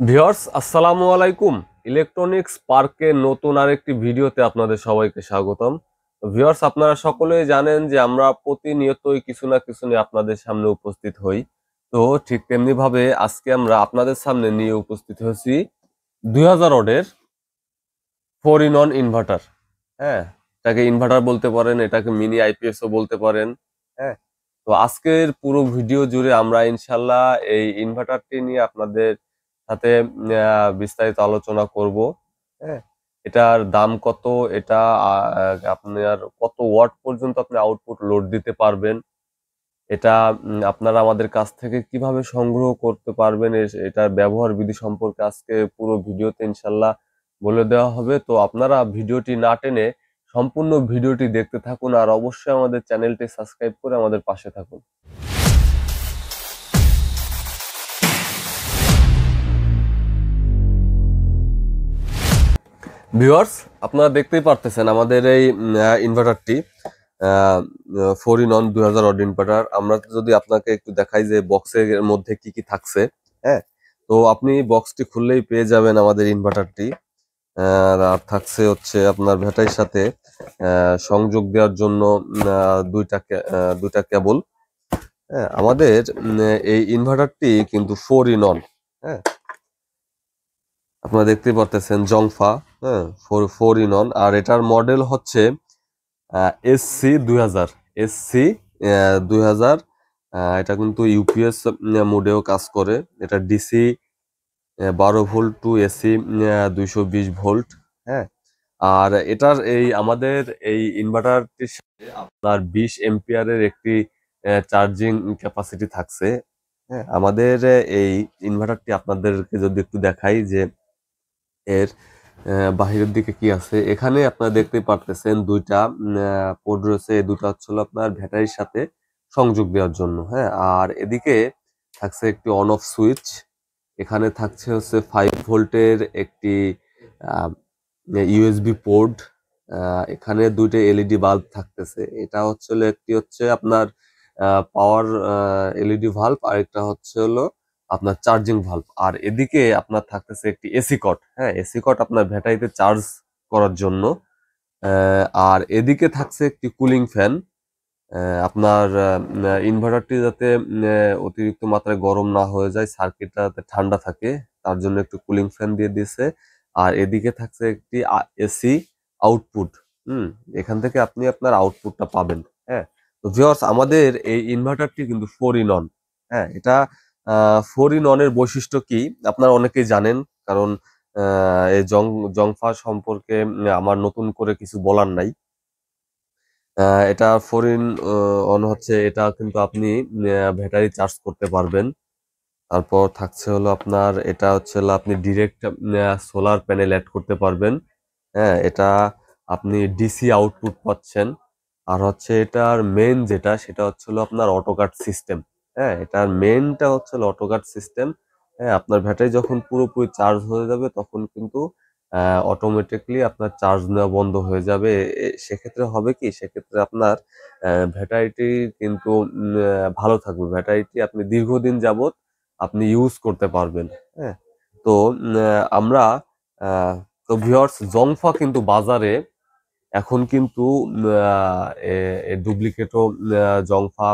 Viewers আসসালামু আলাইকুম। Electronics পার্কের নতুন আরেকটি ভিডিওতে আপনাদের সবাইকে স্বাগতম। ভিউয়ার্স, আপনারা সকলেই জানেন যে আমরা প্রতিনিয়তই কিছু না কিছু নিয়ে আপনাদের সামনে উপস্থিত হই। তো ঠিক তেমনি ভাবে আজকে আমরা আপনাদের সামনে নিয়ে উপস্থিত হয়েছি 2000 ওয়াটের 4 ইন 1 ইনভার্টার। হ্যাঁ, এটাকে ইনভার্টার বলতে পারেন, এটাকে মিনি আইপিএসও বলতে পারেন। হ্যাঁ, তো আজকের পুরো ভিডিও জুড়ে আমরা ইনশাল্লাহ এই ইনভার্টারটি নিয়ে আপনাদের সাথে বিস্তারিত আলোচনা করব। হ্যাঁ, এটার দাম কত, এটা আপনার কত ওয়াট পর্যন্ত আপনি আউটপুট লোড দিতে পারবেন, এটা আপনারা আমাদের কাছ থেকে কিভাবে সংগ্রহ করতে পারবেন, এটার ব্যবহার বিধি সম্পর্কে আজকে পুরো ভিডিওতে ইনশাল্লাহ বলে দেওয়া হবে। তো আপনারা ভিডিওটি না টেনে সম্পূর্ণ ভিডিওটি দেখতে থাকুন, আর অবশ্যই আমাদের চ্যানেলটি সাবস্ক্রাইব করে আমাদের পাশে থাকুন। ভিউয়ার্স, আপনারা দেখতেই পারতেছেন আমাদের এই ইনভার্টারটি 4 in 1 2000 ওয়াট ইনভার্টার। আমরা যদি আপনাকে একটু দেখাই যে বক্সের মধ্যে কি কি থাকছে। হ্যাঁ, তো আপনি বক্সটি খুললেই পেয়ে যাবেন আমাদের ইনভার্টারটি। আর থাকছে হচ্ছে আপনার ব্যাটারির সাথে সংযোগ দেওয়ার জন্য দুইটা কেবল। হ্যাঁ, আমাদের এই ইনভার্টারটি কিন্তু 4 in 1। হ্যাঁ, আপনারা দেখতে পারতেছেন জংফা। হ্যাঁ, 4 in 1, আর এটার মডেল হচ্ছে SC 2000। SC 2000। এটা কিন্তু ইউপিএস মোডেও কাজ করে। এটা DC 12 volt to AC 220 volt. হ্যাঁ, আর এটার আমাদের এই ইনভার্টারটির সাথে আপনার 20 এম্পিয়ারের একটি চার্জিং ক্যাপাসিটি থাকছে। হ্যাঁ, আমাদের এই ইনভার্টারটি আপনাদেরকে যদি একটু দেখাই যে এর বাহিরের দিকে কি আছে। এখানে আপনারা দেখতে পারতেছেন দুইটা পোর্ট রয়েছে। এই দুটো হচ্ছে হলো আপনার ব্যাটারির সাথে সংযোগ দেওয়ার জন্য। হ্যাঁ, আর এদিকে থাকছে একটি অন অফ সুইচ। এখানে থাকছে হচ্ছে 5 ভোল্টের একটি ইউএসবি পোর্ট। এখানে দুইটা এলইডি বাল্ব থাকতেছে। এটা হচ্ছে হলো একটি হচ্ছে আপনার পাওয়ার এলইডি ভাল্ব, আর একটা হচ্ছে হলো আপনার চার্জিং ভাল্ব। আর এদিকে আপনার থাকতেছে একটি এসি কট। হ্যাঁ, এসি কট আপনার ব্যাটারিতে চার্জ করার জন্য। আর এদিকে থাকছে একটি কুলিং ফ্যান। আপনার ইনভার্টারটি যাতে অতিরিক্ত মাত্রায় গরম না হয়ে যায়, সার্কিটটা যাতে ঠান্ডা থাকে, তার জন্য একটু কুলিং ফ্যান দিয়ে দিয়েছে। আর এদিকে থাকছে একটি এসি আউটপুট। হুম, এখান থেকে আপনি আপনার আউটপুটটা পাবেন। হ্যাঁ, তো ভিউয়ার্স, আমাদের এই ইনভার্টারটি কিন্তু 4 in 1। হ্যাঁ, এটা 4 in 1 এর বৈশিষ্ট্য কি আপনারা অনেকেই জানেন, কারণ এই জংফা সম্পর্কে আমার নতুন করে কিছু বলার নাই। এটা 4 in 1 হচ্ছে, এটা কিন্তু আপনি ব্যাটারি চার্জ করতে পারবেন। তারপর থাকছে হলো আপনার, এটা হচ্ছে হলো আপনি ডিরেক্ট সোলার প্যানেল অ্যাড করতে পারবেন। হ্যাঁ, এটা আপনি ডিসি আউটপুট পাচ্ছেন। আর হচ্ছে এটার মেইন যেটা, সেটা হচ্ছে হলো আপনার অটোকাট সিস্টেম। হ্যাঁ, এটার মেইনটা হচ্ছে হলো অটোকাট সিস্টেম। হ্যাঁ, আপনার ব্যাটারি যখন পুরোপুরি চার্জ হয়ে যাবে তখন কিন্তু অটোমেটিকলি আপনার চার্জ নেওয়া বন্ধ হয়ে যাবে। সেক্ষেত্রে হবে কি, সেক্ষেত্রে আপনার ব্যাটারিটি কিন্তু ভালো থাকবে। ব্যাটারিটি আপনি দীর্ঘদিন যাবত আপনি ইউজ করতে পারবেন। হ্যাঁ, তো আমরা আহ, তো ভিউয়ার্স, জংফা কিন্তু বাজারে এখন কিন্তু ডুপ্লিকেটও জংফা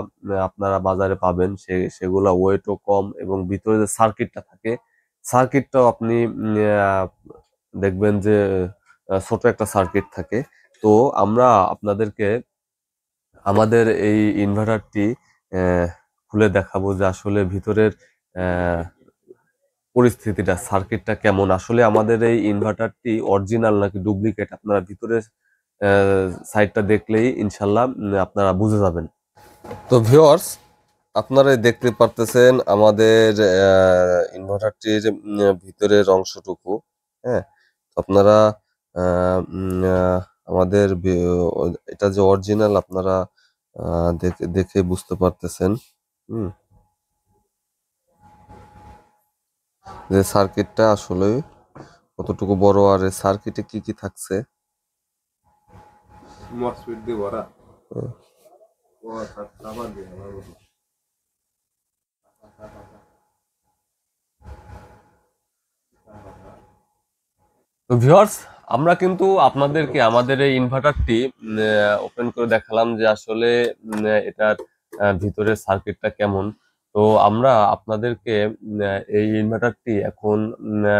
আপনারা বাজারে পাবেন। সেগুলা ওয়েটও কম, এবং ভিতরে যে সার্কিটটা থাকে, সার্কিটটাও আপনি দেখবেন যে ছোট একটা সার্কিট থাকে। তো আমরা আপনাদেরকে আমাদের এই ইনভার্টারটি আহ, খুলে দেখাবো যে আসলে ভিতরের আহ, পরিস্থিতিটা, সার্কিটটা কেমন। আসলে আমাদের এই ইনভার্টারটি অরিজিনাল নাকি ডুপ্লিকেট, আপনারা ভিতরের সাইডটা দেখলেই ইনশাল্লাহ আপনারা বুঝে যাবেন। তো ভিউয়ার্স, আপনারা দেখতে পারতেছেন আমাদের ইনভার্টারটির ভিতরের অংশটুকু। তো আপনারা আমাদের এটা যে অরিজিনাল, আপনারা দেখে দেখে বুঝতে পারতেছেন। হুম, যে সার্কিটটা আসলে কতটুকু বড়, আর এই সার্কিটে কি কি থাকছে। হুম, তো ভিউয়ার্স, আমরা কিন্তু আপনাদেরকে আমাদের এই ইনভার্টারটি ওপেন করে দেখালাম যে আসলে এটার ভিতরের সার্কিটটা কেমন। তো আমরা আপনাদেরকে এই ইনভার্টারটি এখন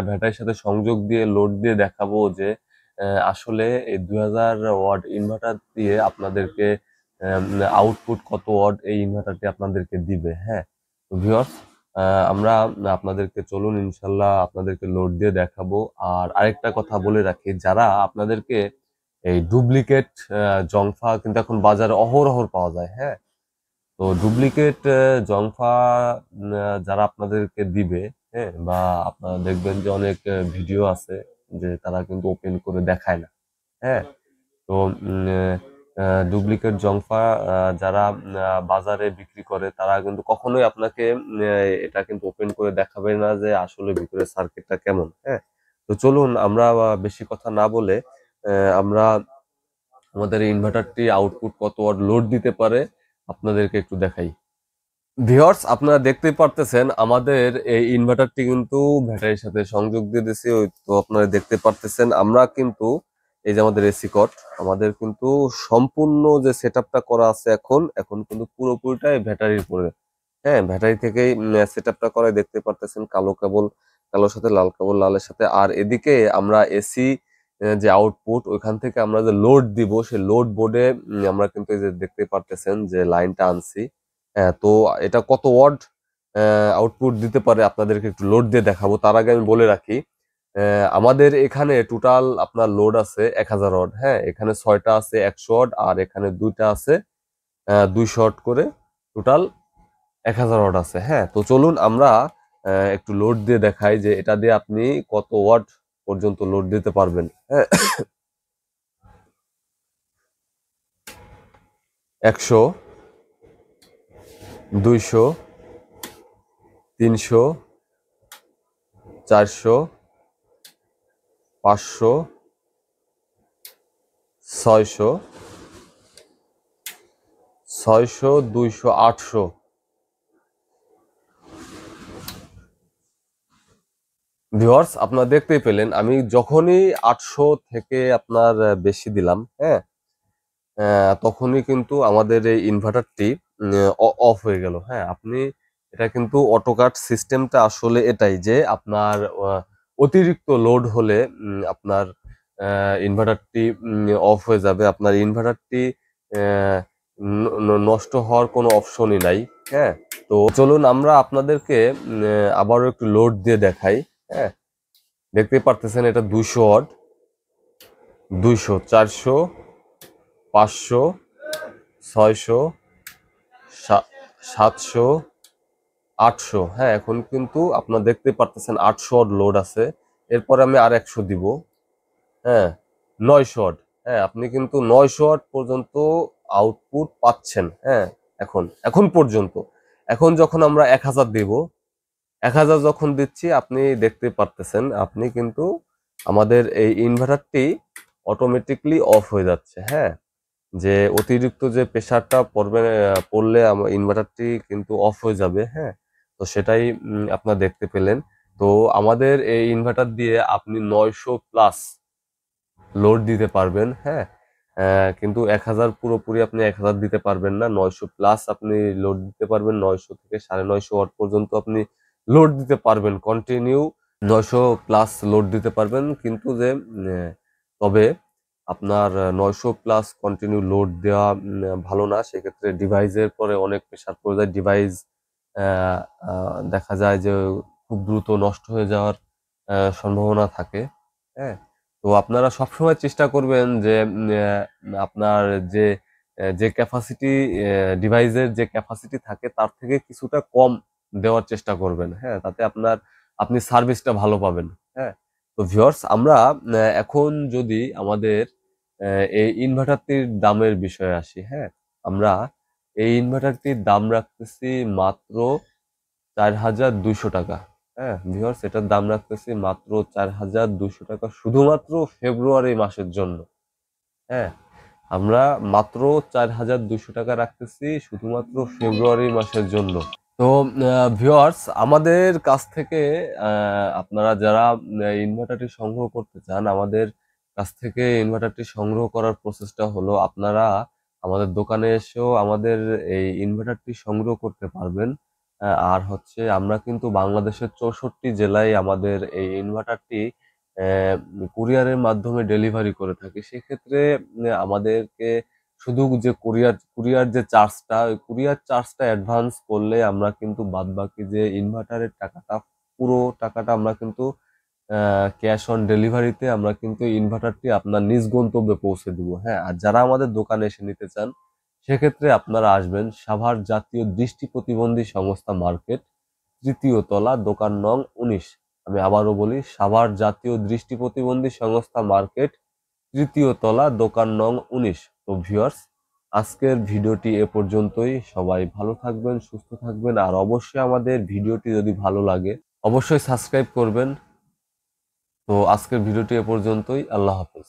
ব্যাটারির সাথে সংযোগ দিয়ে লোড দিয়ে দেখাবো যে আসলে এই 2000 ওয়াট ইনভার্টার দিয়ে আপনাদেরকে আউটপুট কত ওয়াট এই ইনভার্টারটি আপনাদেরকে দিবে। হ্যাঁ, তো ভিউয়ার্স, আমরা আপনাদেরকে চলুন ইনশাল্লাহ আপনাদেরকে লোড দিয়ে দেখাবো। আর আরেকটা কথা বলে রাখি, যারা আপনাদেরকে এই ডুপ্লিকেট জংফা কিন্তু এখন বাজারে অহরহ পাওয়া যায়। হ্যাঁ, তো ডুপ্লিকেট জংফা যারা আপনাদেরকে দিবে, হ্যাঁ, বা আপনারা দেখবেন যে অনেক ভিডিও আছে যে তারা কিন্তু ওপেন করে দেখায় না। হ্যাঁ, তো ডুপ্লিকেট জংফা যারা বাজারে বিক্রি করে তারা কিন্তু কখনোই আপনাকে এটা কিন্তু ওপেন করে দেখাবে না যে আসলে ভিতরের সার্কিটটা কেমন। হ্যাঁ, তো চলুন আমরা বেশি কথা না বলে আমরা আমাদের ইনভার্টারটি আউটপুট কত ওয়াট লোড দিতে পারে আপনাদেরকে একটু দেখাই। ভিউয়ার্স, আপনারা দেখতেই পারতেছেন আমাদের এই ইনভার্টারটি কিন্তু ব্যাটারির সাথে সংযোগ দিয়ে দিয়েছি। ওই তো আপনারা দেখতে পারতেছেন আমরা কিন্তু এই যে আমাদের এসি কট, আমাদের কিন্তু সম্পূর্ণ যে সেটআপটা করা আছে এখন এখন কিন্তু পুরোপুরিটাই ব্যাটারির উপরে। হ্যাঁ, ব্যাটারি থেকেই সেটআপটা করা দেখতে পারতেছেন। কালো কেবল কালোর সাথে লাল কেবল লালের সাথে। আর এদিকে আমরা এসি যে আউটপুট ওইখান থেকে আমরা যে লোড দিব সেই লোড বোর্ডে আমরা কিন্তু এই যে দেখতে পারতেছেন যে লাইনটা আনছি। হ্যাঁ, তো এটা কত ওয়াট আউটপুট দিতে পারে আপনাদেরকে একটু লোড দিয়ে দেখাবো। তার আগে আমি বলে রাখি আমাদের এখানে টোটাল আপনার লোড আছে 1000 ওয়াট। হ্যাঁ, এখানে 6টা আছে 100 ওয়াট আর এখানে 2টা আছে 200 ওয়াট করে, টোটাল 1000 ওয়াট আছে। হ্যাঁ, তো চলুন আমরা একটু লোড দিয়ে দেখাই যে এটা দিয়ে আপনি কত ওয়াট পর্যন্ত লোড দিতে পারবেন। হ্যাঁ, 100, 200, 300, 400, 500, 600, 600, 200, 800। ভিউয়ার্স, আপনারা দেখতেই পেলেন আমি যখনই 800 থেকে আপনার বেশি দিলাম, হ্যাঁ, তখনই কিন্তু আমাদের এই ইনভার্টারটি অফ হয়ে গেল। হ্যাঁ, আপনি এটা কিন্তু অটোকাট সিস্টেমটা আসলে এটাই যে আপনার অতিরিক্ত লোড হলে আপনার ইনভার্টারটি অফ হয়ে যাবে। আপনার ইনভার্টারটি নষ্ট হওয়ার কোনো অপশনই নাই। হ্যাঁ, তো চলুন আমরা আপনাদেরকে আবারও একটু লোড দিয়ে দেখাই। হ্যাঁ, দেখতে পারতেছেন এটা 200 ওয়াট, 200, 400, 500, 600, 700, 800। হ্যাঁ, এখন কিন্তু আপনারা দেখতে পারতেছেন 800 ওয়াট লোড আছে। এরপরে আমি আর 100 দিব। হ্যাঁ, 900 ওয়াট। হ্যাঁ, আপনি কিন্তু 900 ওয়াট পর্যন্ত আউটপুট পাচ্ছেন। হ্যাঁ, এখন এখন পর্যন্ত। এখন যখন আমরা 1000 দিব, 1000 যখন দিচ্ছি আপনি দেখতে পারতেছেন আপনি কিন্তু আমাদের এই ইনভার্টারটি অটোমেটিকলি অফ হয়ে যাচ্ছে। হ্যাঁ, যে অতিরিক্ত যে প্রেসারটা পড়লে আমার ইনভার্টারটি কিন্তু অফ হয়ে যাবে। হ্যাঁ, তো সেটাই আপনারা দেখতে পেলেন। তো আমাদের এই ইনভার্টার দিয়ে আপনি 900 প্লাস লোড দিতে পারবেন। হ্যাঁ, কিন্তু 1000 পুরোপুরি আপনি 1000 দিতে পারবেন না। 900 প্লাস আপনি লোড দিতে পারবেন। 900 থেকে 950 ওয়াট পর্যন্ত আপনি লোড দিতে পারবেন। কন্টিনিউ 900 প্লাস লোড দিতে পারবেন। কিন্তু যে তবে আপনার 900 প্লাস কন্টিনিউ লোড দেওয়া ভালো না। সেক্ষেত্রে ডিভাইসের পরে অনেক প্রেশার পড়ে যায়। ডিভাইস দেখা যায় যে খুব দ্রুত নষ্ট হয়ে যাওয়ার সম্ভাবনা থাকে। হ্যাঁ, তো আপনারা সবসময় চেষ্টা করবেন যে আপনার যে যে ক্যাপাসিটি ডিভাইসের যে ক্যাপাসিটি থাকে তার থেকে কিছুটা কম দেওয়ার চেষ্টা করবেন। হ্যাঁ, তাতে আপনি সার্ভিসটা ভালো পাবেন। হ্যাঁ, তো ভিউয়ার্স, আমরা এখন যদি আমাদের এই ইনভার্টারটির দামের বিষয়ে আসি। হ্যাঁ, আমরা এই ইনভার্টারটির দাম রাখতেছি মাত্র 4200 টাকা। হ্যাঁ ভিউয়ার্স, এটার দাম রাখতেছি মাত্র 4200 টাকা শুধুমাত্র ফেব্রুয়ারি মাসের জন্য। হ্যাঁ, আমরা মাত্র 4200 টাকা রাখতেছি শুধুমাত্র ফেব্রুয়ারি মাসের জন্য। তো ভিউয়ার্স, আমাদের কাছ থেকে আপনারা যারা ইনভার্টারটি সংগ্রহ করতে চান, আমাদের কাছ থেকে ইনভার্টারটি সংগ্রহ করার প্রসেসটা হলো আপনারা আমাদের দোকানে এসেও আমাদের এই ইনভার্টারটি সংগ্রহ করতে পারবেন। আর হচ্ছে আমরা কিন্তু বাংলাদেশের 64 জেলায় আমাদের এই ইনভার্টারটি কুরিয়ারের মাধ্যমে ডেলিভারি করে থাকি। সেক্ষেত্রে আমাদেরকে শুধু যে কুরিয়ার যে চার্জটা, ওই কুরিয়ার চার্জটা অ্যাডভান্স করলে আমরা কিন্তু বাদবাকি যে ইনভার্টারের টাকাটা, পুরো টাকাটা আমরা কিন্তু ক্যাশ অন ডেলিভারিতে আমরা কিন্তু ইনভার্টারটি আপনার নিজ গন্তব্যে পৌঁছে দিব। হ্যাঁ, আর যারা আমাদের দোকানে এসে নিতে চান সেক্ষেত্রে আপনারা আসবেন সাভার জাতীয় দৃষ্টি প্রতিবন্ধী সংস্থা মার্কেট, ৩য় তলা, দোকান নং ১৯। আমি আবারও বলি, সাভার জাতীয় দৃষ্টি প্রতিবন্ধী সংস্থা মার্কেট, ৩য় তলা, দোকান নং ১৯। তো ভিউয়ার্স, আজকের ভিডিওটি এ পর্যন্তই। সবাই ভালো থাকবেন, সুস্থ থাকবেন, আর অবশ্যই আমাদের ভিডিওটি যদি ভালো লাগে অবশ্যই সাবস্ক্রাইব করবেন। তো আজকের ভিডিওটি এ পর্যন্তই। আল্লাহ হাফেজ।